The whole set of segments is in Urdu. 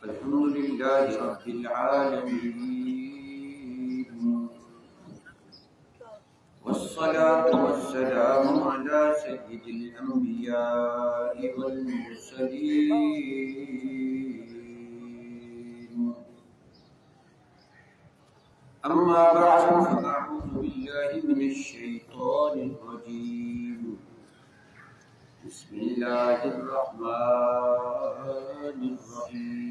الحمد لله رب العالمين، والصلاة والسلام على سيد الأنبياء والمرسلين. أما بعد فأعوذ بالله من الشيطان الرجيم. بسم الله الرحمن الرحيم.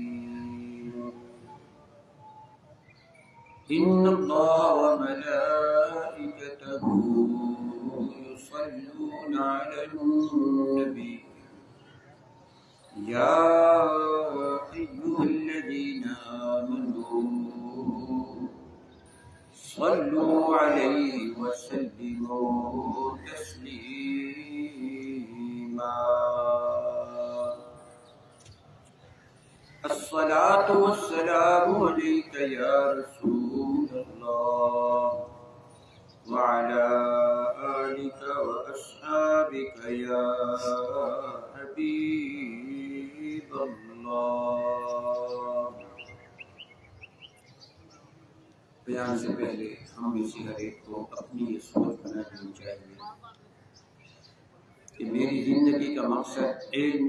إن الله وملائكته يصلون على النبي يا أيها الذين آمنوا صلوا عليه وسلموا تسليما. الصلاة والسلام عليك يا رسول الله وعلى آلك وأصحابك يا حبيب الله. بیان سے پہلے ہم اسی ہر ایک کو اپنی یہ سوچ بنا لینی چاہیے کہ میری زندگی کا مقصد علم،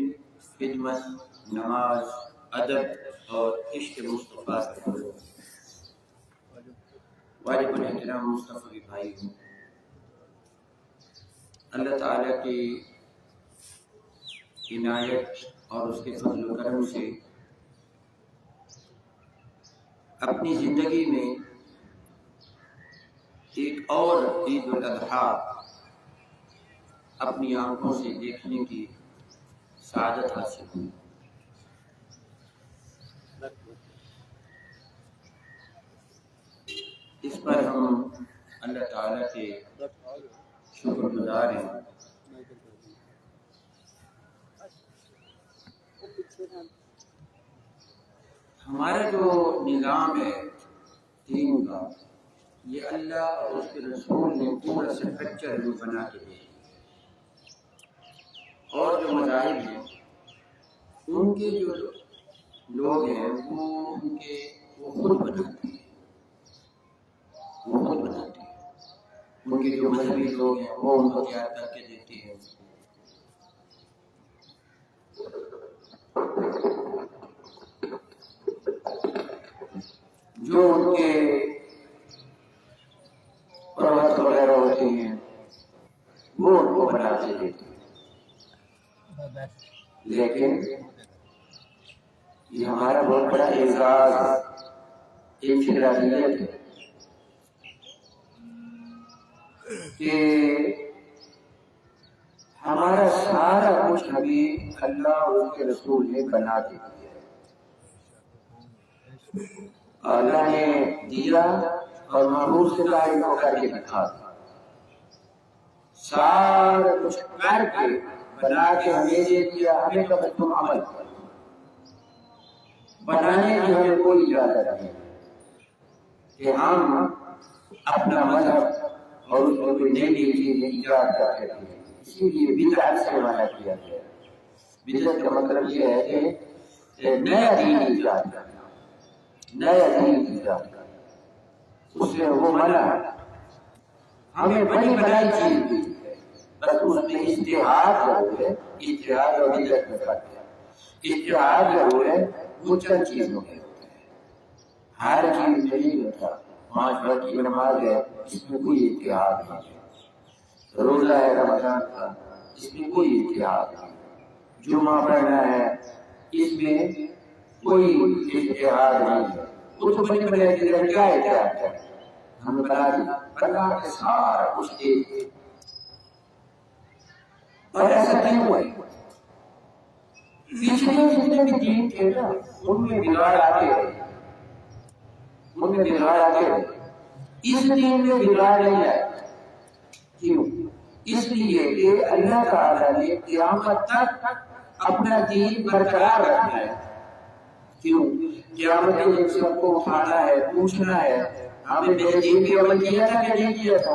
خدمت، نماز، ادب اور عشق مصطفیٰ کا فروغ. واجب الاحترام مصطفی بھائی ہوں، اللہ تعالیٰ کی عنایت اور اس کے فضل و کرم سے اپنی زندگی میں ایک اور عید الاضحیٰ اپنی آنکھوں سے دیکھنے کی سعادت حاصل ہوئی. اس پر ہم اللہ تعالیٰ کے شکر گزار ہیں. ہمارا جو نظام ہے دین کا، یہ اللہ اور اس کے رسول نے پورا اسٹرکچر جو بنا کے دیا، اور جو مذاہب ہیں ان کے جو لوگ ہیں وہ خود بناتے ہیں. ان کے جو مذہبی لوگ ہیں وہ ان کو تیار کر کے دیتے ہیں. جو ان کے پروت وغیرہ ہوتے ہیں وہ ان کو بنا کے دیتے ہیں. لیکن یہ ہمارا بہت بڑا اعزاز انفرادیت ہے کہ ہمارا سارا کچھ ابھی اللہ اور اس کے رسول نے بنا کے دیا ہے. اللہ نے دیا اور محبوب سے قائم ہو کر کے دکھا دیا. سارا کچھ کر کے بنا کے ہمیں دے دیا. ہمیں کب تم عمل بنانے کی ہمیں کوئی اجازت نہیں کہ ہم اپنا مذہب اور اس کو کوئی نئی نئی چیزیں ایجاد کر سکتے ہیں. اسی لیے بدعت سے منع کیا گیا. بدعت کا مطلب یہ ہے کہ نیا دین ایجاد کرنا، نیا دین ایجاد کرنا. اس سے وہ منع ہمیں بڑی بڑائی چیز دی ہے، بس اس میں اجتہاد ضرور ہے. اجتہاد اور بدعت میں فرق ہے. اجتہاد ضرور ہے وہ چند چیزوں میں ہوتا ہے، ہر چیز میں نہیں ہوتا. 5 وقت کی نماز ہے، اس میں کوئی اجتہاد نہیں ہے. روزہ ہے رمضان کا، اس میں کوئی اجتہاد نہیں. جمعہ پڑھنا ہے، اس میں کوئی اجتہاد نہیں ہے. کچھ بڑے بڑے کیا اجتہاد ہے؟ ہم نے بنا کے سارا کچھ ایک. اور ایسا کیوں ہوا ہے؟ پچھلے جتنے بھی دین تھے نا ان میں بگاڑ آتے رہے. اس دین میں بگاڑ نہیں آئے. کیوں؟ اس لیے کہ اللہ تعالیٰ نے قیامت تک اپنا دین برقرار رکھنا ہے. کیوں؟ قیامت کے دن سب کو اٹھانا ہے، پوچھنا ہے ہمیں میرے دین پہ عمل کیا تھا کہ نہیں کیا تھا.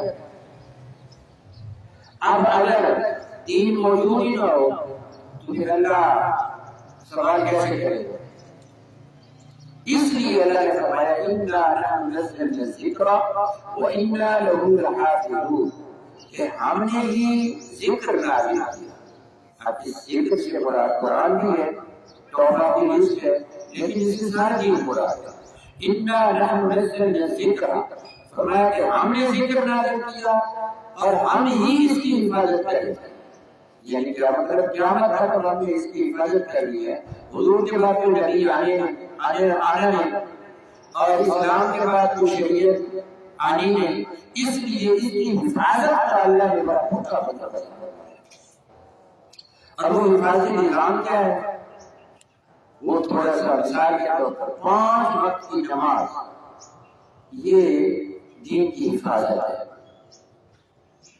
اب اگر دین موجود ہی نہ ہو تو پھر اللہ سوال کیسے کرے گا؟ اس لیے اللہ نے فرمایا انا نحن نزلنا الذکر وانا له لحافظون، کہ ہم نے ہی ذکر نازل کیا۔ اب اس ذکر سے مراد قرآن بھی ہے، توبہ کی لسٹ ہے، لیکن اس سے سارا دین مراد ہے۔ انا نحن نزلنا الذکر، فرمایا کہ ہم نے ذکر نازل کیا اور ہم ہی اس کی حفاظت کریں۔ یعنی کیا مطلب؟ قیامت تک ہم نے اس کی حفاظت کرنی ہے۔ حضور کے بعد کوئی نبی آنا نہیں اور اسلام کے بعد کوئی شریعت آنی نہیں، اس لیے اس کی حفاظت کا اللہ نے بڑا پختہ بندوبست کیا۔ اور وہ حفاظتی نظام کیا ہے؟ وہ تھوڑا سا مثال کے طور پر 5 وقت کی نماز، یہ دین کی حفاظت ہے۔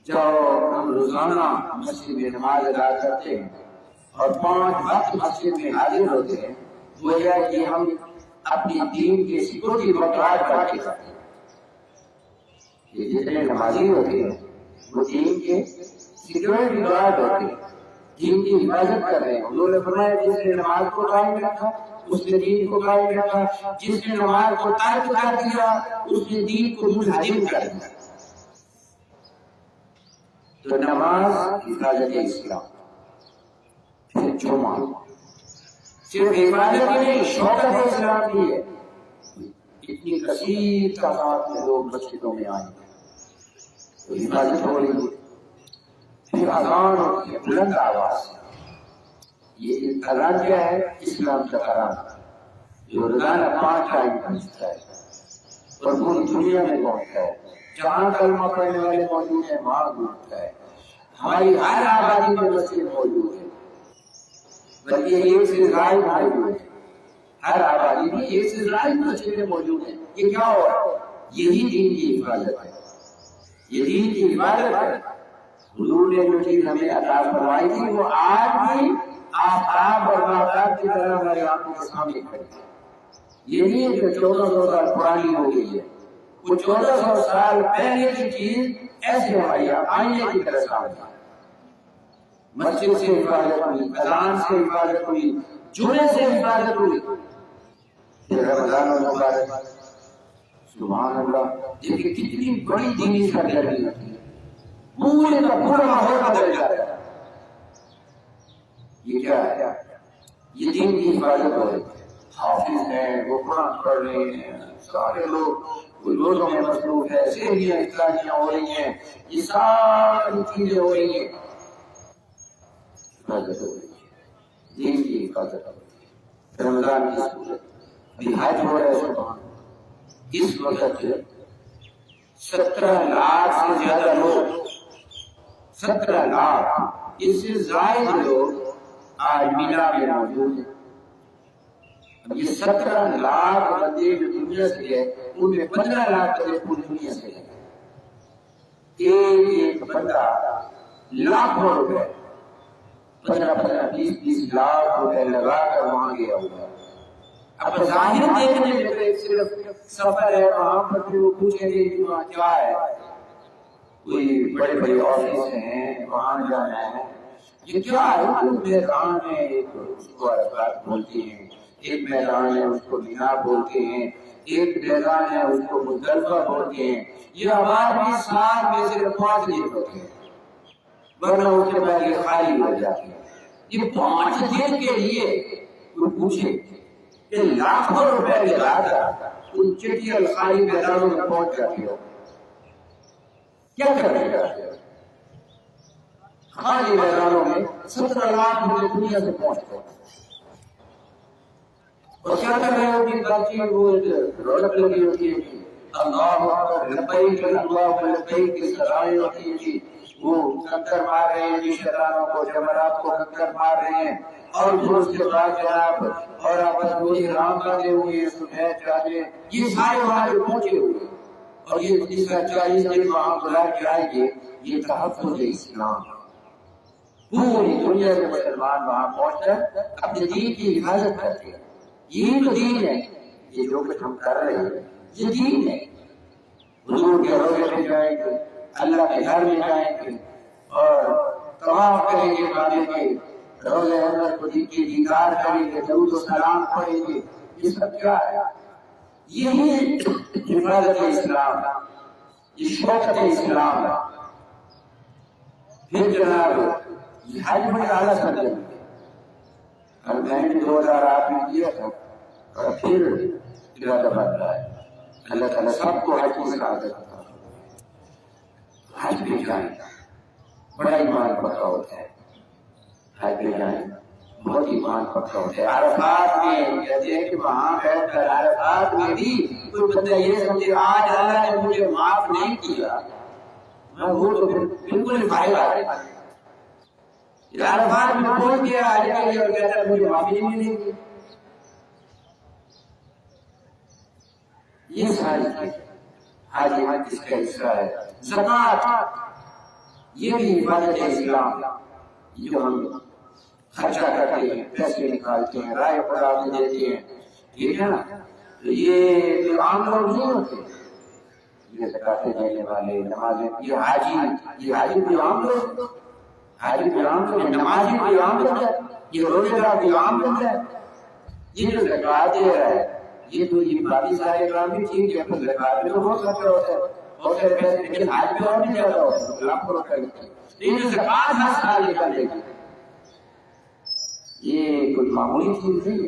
جو ہم روزانہ مسجد میں نماز ادا کرتے ہیں اور 5 وقت مسجد میں حاضر ہوتے ہیں، وہ یہ کہ ہم اپنی دین کی سیکورٹی برقرار رکھتے ہیں۔ یہ جتنے نمازی ہوتے ہیں وہ دین کے سیکورٹی گارڈ ہوتے ہیں، دین کی حفاظت کر رہے ہیں۔ حضور نے فرمایا جس نے نماز کو قائم رکھا اس نے دین کو قائم رکھا، جس نے نماز کو ترک کر دیا اس نے دین کو منہدم کر دیا۔ تو نماز حفاظت اسلام، پھر جمعہ صرف حفاظت ہی نہیں، شوکت اسلام بھی ہے۔ اتنی کثیر تعداد میں لوگ مسجدوں میں آئیں تو حفاظت ہو رہی ہے۔ پھر اذان ہوتی ہے بلند آواز سے، یہ اذان کیا ہے؟ اسلام کا قرآن جو روزانہ 5 ٹائم پہنچتا ہے اور پوری دنیا میں پہنچتا ہے۔ جہاں کلمہ پڑھنے والے موجود ہیں وہاں گونجتا ہے۔ ہماری ہر آبادی میں مسجد موجود ہے، بلکہ ایک سے زائد موجود ہے، ہر آبادی میں ایک سے زائد مسجدیں موجود ہیں۔ یہ کیا ہو رہا ہے؟ یہی دین کی حفاظت ہے، یہ دین کی حفاظت ہے۔ حضور نے جو چیز ہمیں عطا فرمائی تھی وہ آج بھی آفتاب اور ماہتاب کی طرح ہمارے آنکھوں کے سامنے کھڑی ہے۔ یہ نہیں ہے کہ 1400 سال پرانی ہو گئی ہے، وہ 1400 سال پہلے کی چیز ایسے ہماری آئینے کی طرح سامنے ہے۔ مسجد سے حفاظت ہوئی، اذان سے حفاظت ہوئی، جمعے سے حفاظت ہوئی، پھر رمضان المبارک، سبحان اللہ، دیکھیں کتنی بڑی دینی سرگرمی ہوتی ہے، پورے کا پورا ماحول بدل جاتا ہے۔ یہ کیا ہے؟ یہ دین کی حفاظت ہو رہی ہے۔ حافظ ہیں، وہ قرآن پڑھ رہے ہیں، سارے لوگ روزوں میں مصروف ہے، سہریاں اصلاحیاں ہو رہی ہیں، یہ ساری چیزیں ہو رہی ہیں، حفاظت ہو رہی ہے، دین کی حفاظت ہو رہی ہے۔ رمضان کی صورت ابھی حج ہو رہا ہے، سبحان اللہ، اس وقت 17 لاکھ سے زیادہ لوگ، 17 لاکھ، اس سے زائد لوگ آج مینا میں موجود ہیں۔ اب یہ 17 لاکھ بندے جو دنیا سے گئے ان میں 15 لاکھ بندے پوری دنیا سے گئے۔ ایک بندہ لاکھوں روپے، 15 20 لاکھ روپے لگا کر وہاں گیا ہوا۔ اب ظاہر دیکھنے میں صرف سفر ہے، وہاں پر پھر وہ پوچھیں گے کہ وہاں کیا ہے، کوئی بڑے بڑے آفس ہیں وہاں جانا ہے، یہ کیا ہے؟ ایک میدان ہے، ایک اس کو عرفات بولتے ہیں، ایک میدان ہے اس کو مینا بولتے ہیں، ایک میدان ہے اس کو مزدلفہ بولتے ہیں۔ یہ ہمارے سال میں صرف 5 دن ہوتے ہیں، ورنہ اس کے بعد یہ خالی ہو جاتے ہیں۔ یہ 5 دن کے لیے وہ پوچھے کہ لاکھوں روپے لگا کر ان چٹیل خالی میدانوں میں پہنچ جاتی ہو، کیا کرے گا؟ خالی میدانوں میں 17 لاکھ لوگ دنیا سے پہنچتے ہیں اور کیا کر رہے ہوگی؟ باقی وہ رونق لگی ہوتی ہے، اللہ اکبر لبیک اللہم لبیک کی سزائیں ہوتی ہیں جی، وہ کنکر مار رہے ہیں جی شیطانوں کو، جمرات کو کنکر مار رہے ہیں، اور جو اس کے بعد جناب اور آپس میں احرام باندھے ہوئے ہیں، سفید چادریں، یہ سارے وہاں پہ پہنچے ہوئے، اور یہ 40 دن وہاں بلا کے آئیں گے۔ یہ تحفظ اسلام، پوری دنیا کے مسلمان وہاں پہنچ کر اپنے دین کی حفاظت کرتے ہیں۔ یہی تو دین ہے، یہ جو کچھ ہم کر رہے ہیں یہ دین ہے۔ حضور کے روضے میں جائیں گے، اللہ کے گھر میں جائیں گے اور طواف کریں گے، کعبے کے روضے اندر کو کی دیدار کریں گے، درود و سلام پڑھیں گے، یہ سب کیا ہے؟ یہی حفاظت اسلام، یہ شوکت اسلام ہے۔ پھر جناب یہ حج بڑی اعلیٰ سرگرمی ہے، اور میں نے 2008 میں کیا تھا، اور پھر ارادہ بن رہا ہے۔ اللہ تعالیٰ سب کو حج کی سعادت عطا فرمائے۔ حج پہ جائیں، بڑا ایمان پکا ہوتا ہے، حج پہ جائیں بہت ایمان پکا ہوتا ہے۔ عرفات میں کہتے ہیں کہ وہاں بیٹھ کر عرفات میں بھی کوئی بندہ یہ سمجھے آج اللہ نے مجھے معاف نہیں کیا، وہ تو بالکل فائدہ ہے۔ عرفات میں پہنچ گیا آج کے لیے اور کہتا ہے مجھے معافی نہیں ملے گی۔ یہ ساری حج اس کا حصہ ہے۔ زکوٰۃ یہ بھی حفاظت اسلام، جو ہم خرچہ کرتے ہیں، پیسے نکالتے ہیں، رائے خدا میں دیتے ہیں، ٹھیک ہے نا، تو یہ جو عام لوگ نہیں ہوتے، یہ زکوٰۃ دینے والے، نمازیں، یہ حاجی بھی عام لوگ، حاجی بھی عام لوگ، نمازی بھی عام لوگ ہے، یہ روزے دار بھی عام لوگ ہے۔ یہ جو زکوٰۃ دے رہا ہے یہ تو یہ باقی سارے کام بھی ٹھیک ہے، پھر زکوٰۃ میں تو بہت خرچہ ہوتا ہے، بہت سارے پیسے، لیکن حج میں اور بھی زیادہ ہوتا ہے، لاکھوں روپے لگتے ہیں۔ لیکن زکوٰۃ ہر سال نکالے گی، یہ کوئی معمولی چیز نہیں ہے۔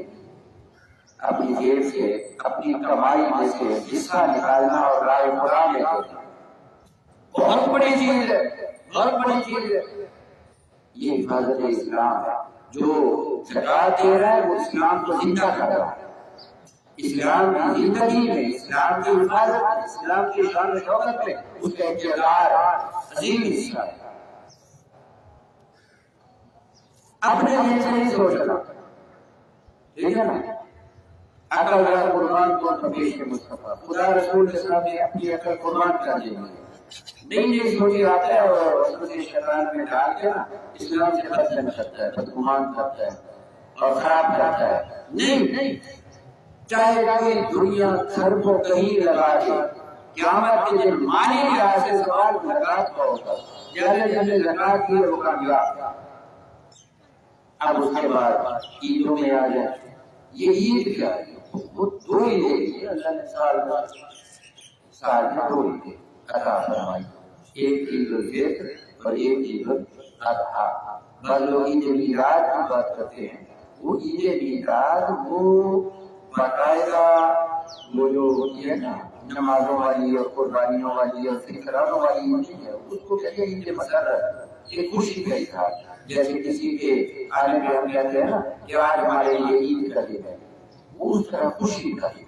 اپنی جیب سے، اپنی کمائی میں سے حصہ نکالنا اور رائے خدا میں دینا بہت بڑی چیز ہے، بہت بڑی چیز ہے۔ یہ حفاظت اسلام ہے۔ جو زکوٰۃ دے رہا ہے وہ اسلام کو زندہ کر رہا ہے، اسلام کی زندگی میں، اسلام کی حفاظت، اسلام کی شان و شوکت میں اس کا اقتدار عظیم حصہ ہے۔ اپنے دل سے نہیں سوچنا، ٹھیک ہے نا، عقل کا قربان کو پیش کے مصطفیٰ، خدا رسول کے سامنے اپنی عقل قربان کر دیں گے۔ نہیں سوچی آتا ہے اور اس کو شیطان میں ڈال کے نا اسلام سے بدلن کرتا ہے، بدگمان کرتا ہے اور خراب کرتا ہے۔ نہیں، چاہے کوئی دنیا گھر کو کہیں لگا دے، قیامت کے دن مالی لحاظ سے سوال زکوٰۃ کا ہوگا، جس نے زکوٰۃ کی وہ کامیاب۔ اب اس کے بعد عیدوں میں آ جائے، یہ عید کیا ہے؟ وہ دو عیدیں اللہ نے سال میں دو عیدیں عطا فرمائی، ایک عید الفطر اور ایک عید الاضحیٰ۔ بعض لوگ عید میلاد کی بات کرتے ہیں، وہ عید میلاد وہ باقاعدہ وہ جو ہوتی ہے نا نمازوں والی اور قربانیوں والی اور فطرانوں والی نہیں ہے، اس کو کہتے ہیں عید مسرت، یہ خوشی کا اظہار۔ جیسے کسی کے آنے پہ ہم کہتے ہیں نا کہ آج ہمارے لیے عید کا دن ہے، وہ اس طرح خوشی کا دن ہے،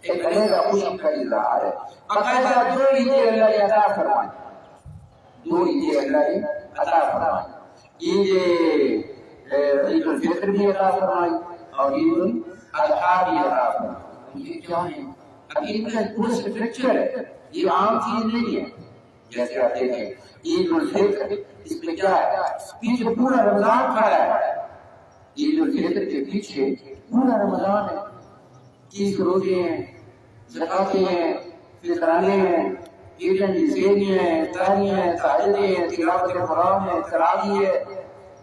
ایک علیحدہ خوشی کا اظہار ہے۔ باقاعدہ دو عیدیں اللہ نے عطا فرمائی، دو عیدیں اللہ نے عطا فرمائی، عید الفطر بھی عطا فرمائی اور عید الاضحیٰ بھی عطا فرمائی۔ یہ کیا ہے؟ اب ان کا پورا اسٹرکچر ہے، یہ عام چیز نہیں ہے۔ جیسے آپ دیکھیں عید الفطر، اس میں کیا ہے؟ پیچھے پورا رمضان کھڑا ہے، عید الفطر کے پیچھے پورا رمضان ہے، 30 روزے ہیں، زکاتیں ہیں، فطرانے ہیں، عیدیں سیویاں ہیں، تراویح ہیں، تہجدیں ہیں، تلاوت قرآن ہے، تراویح ہے،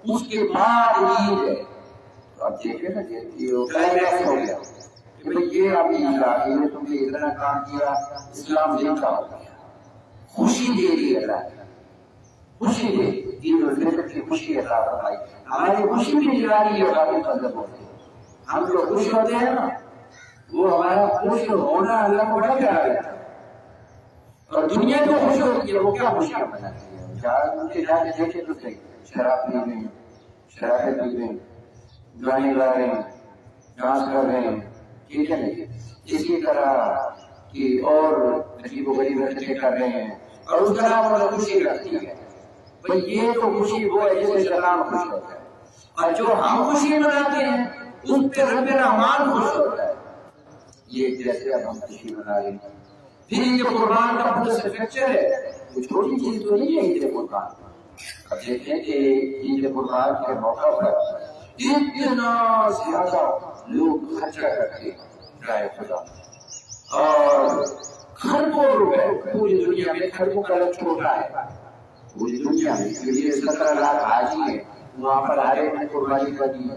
اس کے بعد عید ہے۔ تو آپ دیکھیں نا کہ یہ کلائمیکس ہو گیا کہ بھئی یہ اب عید آ گئی ہے، تم نے اتنا کام کیا، اسلام زندہ ہو گیا۔ خوشی دے دی اللہ نے، خوشی دے، عید الفطر کی خوشی عطا فرمائی۔ ہماری خوشی بھی جلاری ہے، باقی مذہب ہوتے ہیں، ہم جو خوش ہوتے ہیں نا وہ ہمارا خوش ہونا اللہ کو بڑا پیارا لگتا ہے، اور دنیا جو خوش ہوتی ہے وہ کیا خوشیاں مناتی ہے؟ چار ان کے جا کے دیکھے تو صحیح، شراب پی رہے ہیں، شرابیں پی رہے ہیں، گانے گا رہے ہیں، ڈانس کر رہے ہیں، ٹھیک ہے نہیں، اسی طرح کی اور عجیب و غریب حرکتیں کر رہے ہیں، اور اس کا نام انہیں خوشی رکھتی ہے۔ بھئی یہ تو خوشی وہ ہے جس سے شیطان خوش ہوتا ہے، اور جو ہم خوشی مناتے ہیں اس پہ رب رحمان خوش ہوتا ہے۔ یہ جیسے اب ہم خوشی منا رہے ہیں، پھر عید قربان کا پورا اسٹرکچر ہے، وہ چھوٹی چیز تو نہیں ہے عید قربان۔ اب دیکھیں کہ عید قربان کے موقع پر اتنا زیادہ لوگ خرچہ کرتے ہیں رائے خدا، اور خربوں روپے پوری دنیا میں، خربوں کا لفظ چھوٹا ہے پوری دنیا میں، 17 لاکھ حاجی ہیں، وہاں پر ہر ایک نے قربانی کرنی ہے،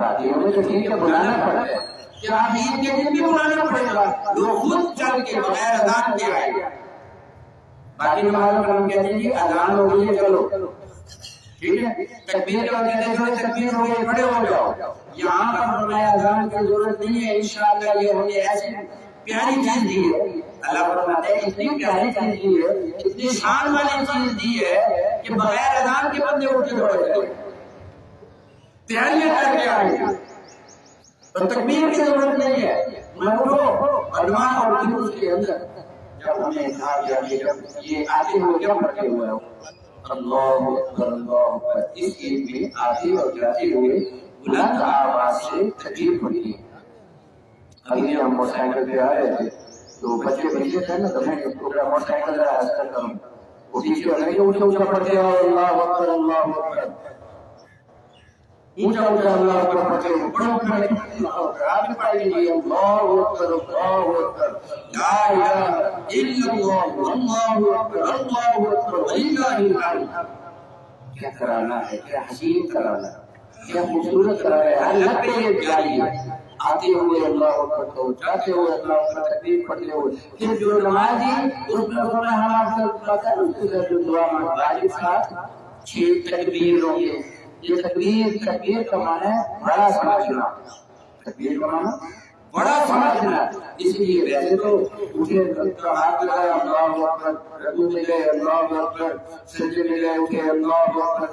شادیوں میں تو ٹھیک ہے بلانا پڑتا ہے، کیا آپ عید کے دن بھی بلانا پڑے گا؟ لوگ خود چل کے بغیر اذان کے آئے گا. باقی نمازوں کا ہم کہتے ہیں کہ اذان ہو گئی ہے چلو ٹھیک ہے، تکبیر کا کہتے ہیں چلو تکبیر ہو گئی کھڑے ہو جاؤ. یہاں پر فرمایا اذان کی ضرورت نہیں ہے، انشاءاللہ یہ ہمیں ایسی پیاری چیز دی ہے. اللہ فرماتے ہیں اتنی پیاری چیز دی ہے، اتنی شان والی چیز دی ہے کہ بغیر اذان کے بندے اٹھ کے پڑے گئے، تیاریاں کر کے آئے گے اور تکبیر کی ضرورت نہیں ہے. علماء اور اس کے اندر جب ہمیں کہا گیا کہ جب یہ آتے ہوئے کیا پڑھتے ہوئے ہو اللہ اکبر اللہ اکبر، اس عید میں آتے اور جاتے ہوئے بلند آواز سے تکبیر پڑھی ہے. ابھی ہم موٹر سائیکل پہ آ رہے تھے تو بچے تھے نا تو میں موٹر سائیکل ذرا ایسا کروں وہ پیچھے اونچا پڑھتے ہو اللہ اکبر اللہ اکبر، اونچا اونچا اللہ اکبر پڑھتے ہو، بڑوں پڑھے آپ بھی پڑھ لیجیے اللہ اکبر لا الہ الا اللہ اللہ اکبر وللہ الحمد. کیا کرانا ہے، کیا حسین کرانا ہے، کیا خوبصورت کرانا ہے. اللہ پہ یہ جاری ہے آتے ہوئے اللہ اکبر کہو، جاتے ہوئے اللہ اکبر تکبیر پڑھتے ہوئے. پھر جو نمازی اس میں ہم آپ سے پتا ہے اس کے جو دعا مانگا ساتھ 6 تکبیروں کے. یہ تکبیر کا معنی ہے بڑا سمجھنا، تکبیر کا معنی بڑا سمجھنا. اس لیے ویسے تو اٹھے ہاتھ لگایا اللہ اکبر، رکوع میں گئے اللہ اکبر، سجدے میں گئے اٹھے اللہ اکبر،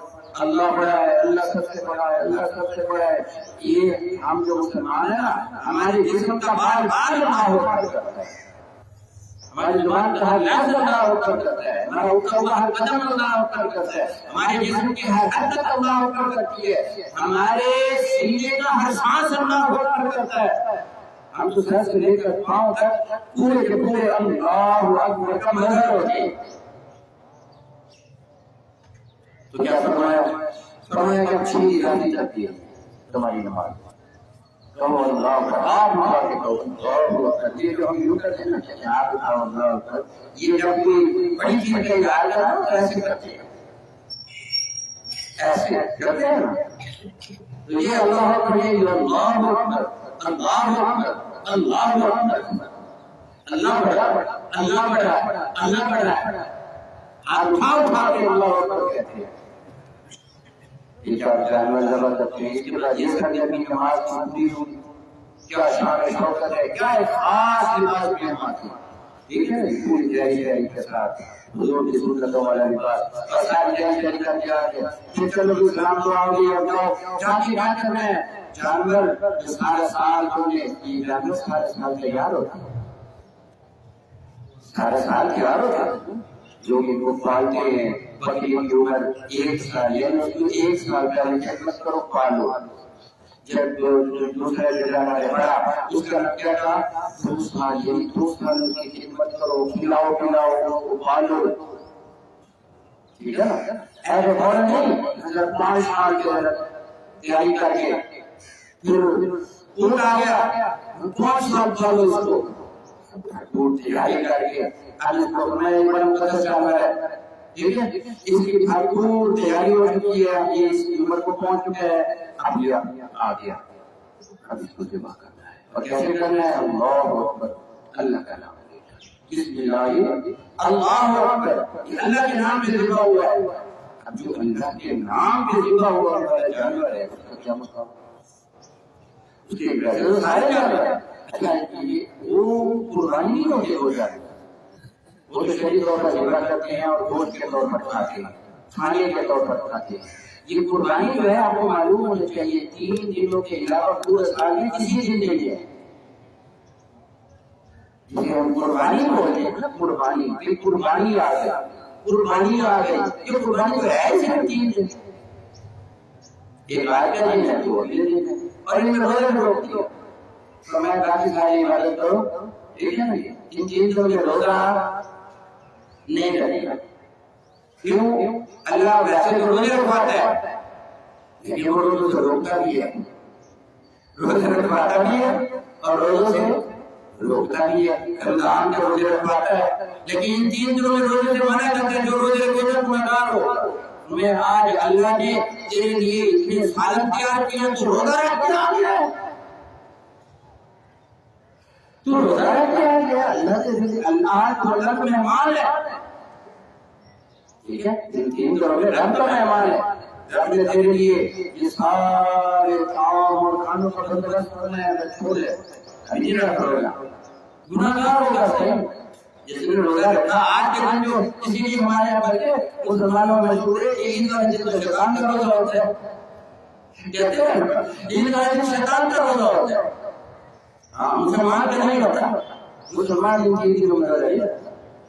اللہ بڑا ہے، اللہ سب سے بڑا ہے، اللہ سب سے بڑا ہے. یہ ہم جو مسلمان ہیں نا ہمارے جسم کا بار بار اللہ اکبر کرتا ہے، ہماری زبان کا ہر لفظ اللہ اکبر کرتا ہے، ہمارا اٹھا ہوا ہر قدم اللہ اکبر کرتا ہے، ہمارے جسم کی ہر حرکت اللہ اکبر کرتی ہے، ہمارے سینے کا ہر سانس اللہ اکبر کرتا ہے. ہم تو سر سے لے کر پاؤں تک پورے کے پورے اللہ اکبر کا مظہر ہوتے ہیں. تو کیا فرمایا کہ اچھی ذاتی کرتی ہے تمہاری نماز. کہو اللہ اکبر، آپ اٹھا کے کہو اللہ اکبر. یہ جو ہم یوں کرتے ہیں نا کہ آپ اٹھاؤ اللہ اکبر، یہ جب کوئی بڑی چیز کا اظہار کرنا تو ایسے کرتے ہیں، ایسے کرتے ہیں نا. تو یہ اللہ اکبر، یہ اللہ اکبر اللہ اکبر اللہ اکبر، اللہ بڑا اللہ بڑا اللہ بڑا، آپ اٹھا کے اللہ اکبر کہتے ہیں. جانور ذبح کرتے ہیں، اس کے بعد یہ کرنے اپنی نماز پوری ہوئی. کیا شان و شوکت ہے، کیا ایک خاص لباس میں ہم آتے ہیں ٹھیک ہے، پوری تیاری کے ساتھ حضور کی سنتوں والا لباس اور ساری تیاری کر کے آگے. پھر چلو بھی سلام دعا ہوگی اور جاؤ جاتی بات کرنا ہے. جانور جو سارا سال تمہیں یہ جانور سارا سال تیار ہوتا ہے، سارا سال تیار ہوتا ہے. جو ان کو پالتے ہیں بکریوں کی عمر 1 سال، یعنی اس کو 1 سال پہلے خدمت کرو پالو. جب دوسرا جانور ہے بڑا اس کا نتیجہ تھا 2 سال، یعنی 2 سال اس کی خدمت کرو، کھلاؤ پلاؤ اس کو پالو ٹھیک ہے نا. ایسے فوراً نہیں، 5 سال کے تیاری کر کے پھر اونٹ آ گیا 5 سال پالو اس کو، اونٹ تیاری کر کے آج کو میں ایک بڑا مقدس جانور ہے ٹھیک ہے، اس کی بھرپور تیاری ہو چکی ہے، یہ اس عمر کو پہنچ چکا ہے، اب یہ آ گیا، اب اس کو ذبح کرنا ہے. اور کیسے کرنا ہے؟ اللہ اکبر، اللہ کا نام لے کر بسم اللہ اللہ اکبر، اللہ کے نام سے ذبح ہوا ہے. اب جو اللہ کے نام سے ذبح ہوا والا جانور ہے اس کا کیا مقام، اس کے سارے جانور ہیں. اچھا وہ قربانی نہیں ہوتی ہو جاتی، وہ تو شہری طور پر ذبح کرتے ہیں اور گوشت کے طور پر کھاتے ہیں، کھانے کے طور پر کھاتے ہیں. یہ قربانی جو ہے آپ کو معلوم ہونا چاہیے 3 دنوں کے علاوہ پورے سال میں کسی دن نہیں ہے. جسے ہم قربانی بولتے ہیں نا، قربانی، یہ قربانی آ گئی، قربانی آ گئی. یہ قربانی تو ہے صرف 3 دن، ایک آج کا دن ہے تو اگلے دن ہے، اور ان میں روزہ روک دو تو میں کافی ساری عبادت کرو ٹھیک ہے نا. ان 3 دنوں میں روزہ نہیں رہے گا. کیوں؟ اللہ ویسے تو روزے رکھواتا ہے لیکن وہ روزوں سے روکتا بھی ہے، روزے رکھواتا بھی ہے اور روزوں سے روکتا بھی ہے. رمضان کے روزے رکھواتا ہے لیکن ان 3 دنوں میں روزے سے منع کرتا ہے جو روزے رکھے گا گنہگار ہو. تمہیں آج اللہ نے تیرے لیے اتنے سالن تیار کیے تو روزہ رکھ کے آ گیا ہے، تو روزہ رکھ کے آ گیا، اللہ سے اللہ تو اللہ کا مہمان ہے، ٹھیک ہے، تین کرو گے رب کا مہمان ہے، رب نے تیرے لیے یہ سارے کام اور کھانوں کا بندوبست کرنا ہے، چھوڑ لے ابھی نہیں رکھ روزہ، گناہ گار ہوگا صحیح، جس نے روزہ رکھا آج کے دن جو اسی لیے ہمارے یہاں بلکہ اس زمانوں میں مشہور ہے کہ عید کا دن تو شیطان کا روزہ ہوتا ہے، کہتے ہیں عید کا دن شیطان کا روزہ ہوتا ہے، ہاں مسلمان کا نہیں ہوتا، مسلمان ان کی عید میں روزہ ہے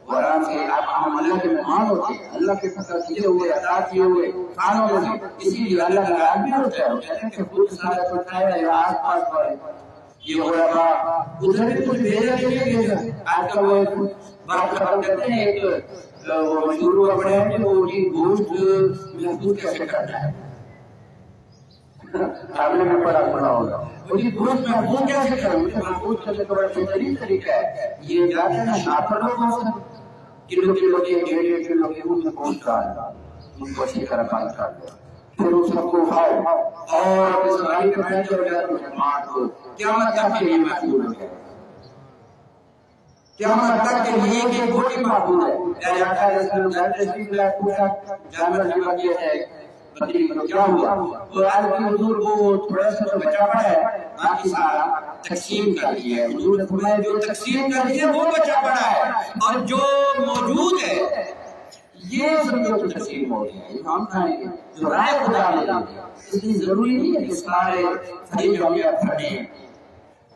اور آرام سے ہم اللہ کے مہمان ہوتے ہیں، اللہ کے فضل کیے ہوئے عطا کیے ہوئے کھانوں میں اسی لیے اللہ ناراض بھی ہوتا ہے، وہ کہتے ہیں کہ خود سارا کچھ ہے یا آس پاس پر یہ علماء ادھر بھی کچھ بھیجا کہ نہیں بھیجا، آج کل وہ بات خبر کرتے ہیں ایک وہ مشہور ہوا پڑے ہیں کہ وہ گوشت محفوظ کیسے کرنا ہے، آپ نے میں پڑھا ہوگا وہ گوشت محفوظ کیسے کرنا ہے، محفوظ کرنے کا بڑا بہترین طریقہ ہے، یہ جاتے ہیں نا شاپر لوگ کلو کلو کے 1.5 کلو کے ان میں گوشت ڈالنا، ان کو اچھی طرح پانی کر دو، پھر اس کو کھاؤ اور اس گاڑی پہ بیٹھ کر جائے مسلمان کو قیامت تک کے لیے محفوظ ہو جائے، قیامت تک کے لیے ایک گولی محفوظ ہے، یعنی آقا رسول اللہ تشریف لائے پوچھا جانور جمع کیا ہے بکری کو کیا ہوا، تو آج بھی حضور وہ تھوڑا سا تو بچا پڑا ہے، باقی سارا تقسیم کر دیا ہے، حضور نے فرمایا جو تقسیم کر دیا وہ بچا پڑا ہے اور جو موجود ہے یہ سمجھو تو تقسیم ہو گیا ہے، ہم کھائیں گے جو رائے خدا نے دی، اس لیے ضروری نہیں ہے کہ سارے فریض ہمیں پڑھیں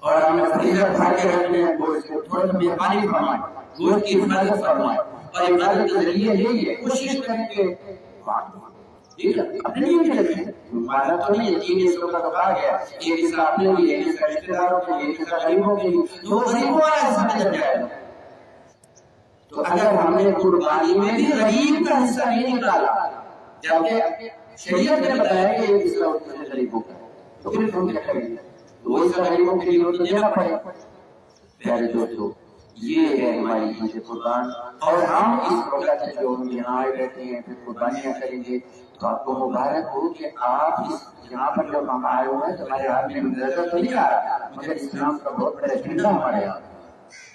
اور ہمیں فریضہ پڑھ کے رکھنے ہیں، گوشت کو تھوڑا سا مہربانی فرمائیں، گوشت کی حفاظت فرمائیں اور عبادت کا ذریعہ یہی ہے، کوشش کریں کہ ٹھیک ہے اپنے لیے بھی رکھیں، مانا تو نہیں ہے 3 حصوں کا کہا گیا، ایک حصہ اپنے لیے، ایک حصہ رشتے داروں کے لیے، ایک حصہ غریبوں کے لیے، تو غریبوں والا حصہ نکل جائے گا، تو اگر ہم نے قربانی میں بھی غریب کا حصہ نہیں نکالا جبکہ شریعت نے بتایا کہ ایک حصہ اس میں غریبوں کا، تو پھر ہم کیا کریں گے، وہ حصہ غریبوں کے لیے تو دینا پڑے، پیارے دوستو یہ ہے ہماری عید قربان، اور ہم اس وقت جو ہم یہاں آئے رہتے ہیں پھر قربانیاں کریں گے تو آپ کو مبارک ہو کہ آپ یہاں پر جو ہم آئے ہوئے ہیں ہمارے ہاتھ میں نظر تو نہیں آ رہا مگر اسلام کا بہت بڑا جھنڈا ہمارے یہاں،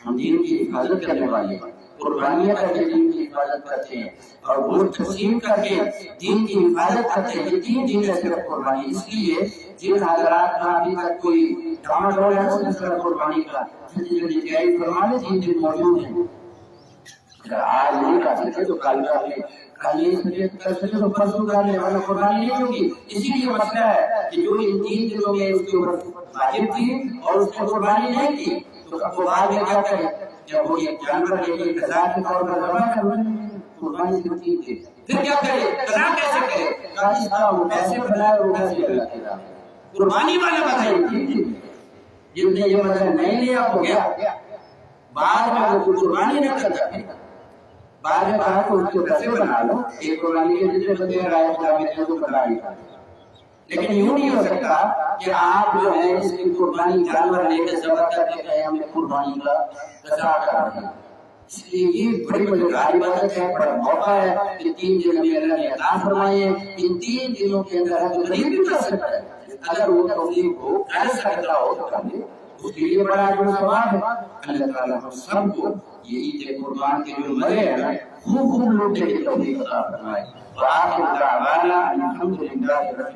ہم دین کی حفاظت کرنے والے ہیں، قربانیاں کر کے دین کی حفاظت کرتے ہیں اور گوشت تقسیم کر کے دین کی حفاظت کرتے ہیں، یہ 3 دن ہے صرف قربانی، اس لیے جن حضرات کا ابھی تک کوئی ڈرامہ ڈول ہے اس مسئلہ قربانی کا تیاری فرما لے 3 دن موجود ہیں، اگر آج نہیں کر سکے تو کل کر لیں، کل نہیں کر سکے تو پرسوں کر لیں، ورنہ قربانی نہیں ہوگی، اسی لیے مسئلہ ہے کہ جو ان 3 دنوں میں اس کے اوپر واجب تھی اور اس کو قربانی نہیں کی تو اب وہ بعد میں کیا کرے، جب وہ ایک جانور لے کے قضا کے طور پر ذبح کرنے قربانی سے ٹھیک تھی پھر کیا کرے، قضا کیسے کرے، قاضی صاحب وہ پیسے بنائے اور ویسے اللہ کی راہ قربانی والا بتائیے، جن نے یہ مسئلہ نہیں لیا ہو گیا بعد میں وہ قربانی نہ کر سکے، بعد میں کہا کہ اس کے پیسے بنا لو، ایک قربانی کے جتنے بندے رائے خدا میں تو بنا ہی تھا، لیکن یوں نہیں ہو سکتا کہ آپ جو ہے اس کی قربانی جانور لے کے ذبح کر کے کہیں ہم نے قربانی کا قضا کر رہے ہیں، اس لیے یہ بڑی مزیدار عبادت ہے، بڑا موقع ہے کہ 3 دن ہمیں اللہ نے عطا فرمائے ہیں، ان 3 دنوں کے اندر ہم غریب بھی کر سکتا ہے، اگر وہ توفیق کو کر سکتا ہو تو کر لے، اس کے لیے بڑا اجر و ثواب ہے، اللہ تعالیٰ ہم سب کو یہ عید قربان کے جو مزے ہیں نا خوب لوٹنے کی توفیق عطا فرمائے، وآخر دعوانا الحمدللہ رب